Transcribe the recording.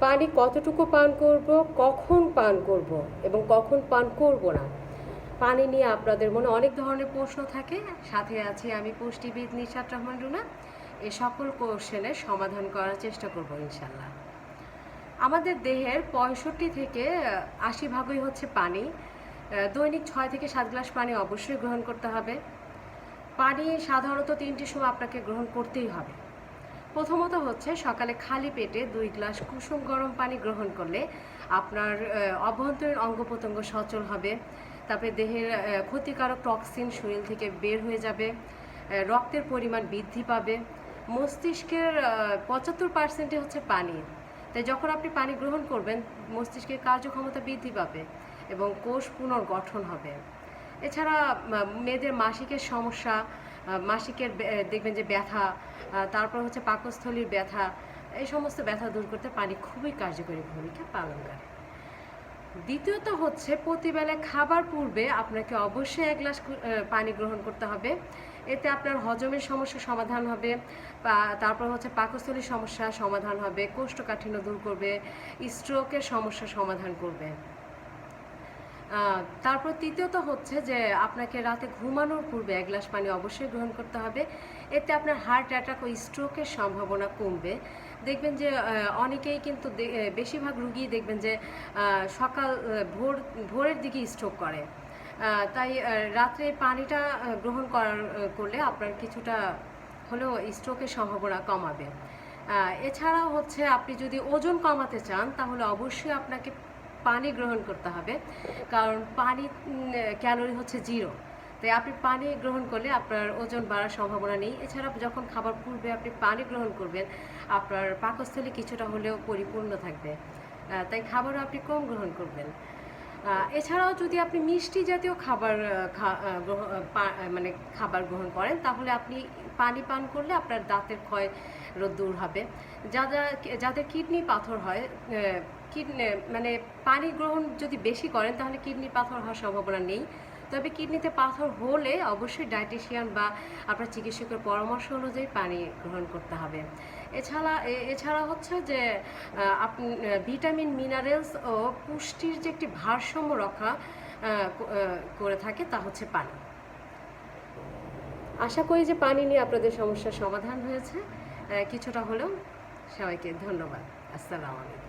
পানি কতটুকু পান করব, কখন পান করব এবং কখন পান করব না, পানি নিয়ে আপনাদের মনে অনেক ধরনের প্রশ্ন থাকে। সাথে আছি আমি পুষ্টিবিদ নিশাত রহমান রুনা। এই সকল কোশ্চেনের সমাধান করার চেষ্টা করব ইনশাল্লাহ। আমাদের দেহের 65 থেকে 80 ভাগই হচ্ছে পানি। দৈনিক 6 থেকে 7 গ্লাস পানি অবশ্যই গ্রহণ করতে হবে। পানি সাধারণত 3টি সময় আপনাকে গ্রহণ করতেই হবে। প্রথমত হচ্ছে সকালে খালি পেটে 2 গ্লাস কুসুম গরম পানি গ্রহণ করলে আপনার অভ্যন্তরীণ অঙ্গ প্রত্যঙ্গ সচল হবে। তারপরে দেহের ক্ষতিকারক টক্সিন শরীর থেকে বের হয়ে যাবে, রক্তের পরিমাণ বৃদ্ধি পাবে। মস্তিষ্কের 75% হচ্ছে পানি, তাই যখন আপনি পানি গ্রহণ করবেন মস্তিষ্কের কার্যক্ষমতা বৃদ্ধি পাবে এবং কোষ পুনর্গঠন হবে। এছাড়া মেয়েদের মাসিকের সমস্যা, মাসিকের দেখবেন যে ব্যথা, তারপর হচ্ছে পাকস্থলীর ব্যথা, এই সমস্ত ব্যথা দূর করতে পানি খুবই কার্যকরী ভূমিকা পালন করে। দ্বিতীয়ত হচ্ছে প্রতিবেলায় খাবার পূর্বে আপনাকে অবশ্যই 1 গ্লাস পানি গ্রহণ করতে হবে। এতে আপনার হজমের সমস্যা সমাধান হবে, তারপর হচ্ছে পাকস্থলীর সমস্যা সমাধান হবে, কোষ্ঠকাঠিন্য দূর করবে, স্ট্রোকের সমস্যা সমাধান করবে। তারপর তৃতীয়ত হচ্ছে যে আপনাকে রাতে ঘুমানোর পূর্বে 1 গ্লাস পানি অবশ্যই গ্রহণ করতে হবে। এতে আপনার হার্ট অ্যাটাক ও স্ট্রোকের সম্ভাবনা কমবে। দেখবেন যে অনেকেই কিন্তু বেশিরভাগ রুগী দেখবেন যে সকাল ভোরের দিকে স্ট্রোক করে। তাই রাত্রে পানিটা গ্রহণ করলে আপনার কিছুটা হলেও স্ট্রোকের সম্ভাবনা কমাবে। এছাড়াও হচ্ছে আপনি যদি ওজন কমাতে চান তাহলে অবশ্যই আপনাকে পানি গ্রহণ করতে হবে, কারণ পানি ক্যালোরি হচ্ছে 0। তাই আপনি পানি গ্রহণ করলে আপনার ওজন বাড়ার সম্ভাবনা নেই। এছাড়া যখন খাবার পূর্বে আপনি পানি গ্রহণ করবেন আপনার পাকস্থলী কিছুটা হলেও পরিপূর্ণ থাকবে, তাই খাবারও আপনি কম গ্রহণ করবেন। এছাড়াও যদি আপনি মিষ্টি জাতীয় খাবার মানে খাবার গ্রহণ করেন তাহলে আপনি পানি পান করলে আপনার দাঁতের ক্ষয় রোধ দূর হবে। যাদের কিডনি পাথর হয়, মানে পানি গ্রহণ যদি বেশি করেন তাহলে কিডনি পাথর হওয়ার সম্ভাবনা নেই। তবে কিডনিতে পাথর হলে অবশ্যই ডায়েটিশিয়ান বা আপনার চিকিৎসকের পরামর্শ অনুযায়ী পানি গ্রহণ করতে হবে। এছাড়া হচ্ছে যে আপনি ভিটামিন, মিনারেলস ও পুষ্টির যে একটি ভারসাম্য রক্ষা করে থাকে তা হচ্ছে পানি। আশা করি যে পানি নিয়ে আপনাদের সমস্যার সমাধান হয়েছে কিছুটা হলেও। সবাইকে ধন্যবাদ। আসসালামু আলাইকুম।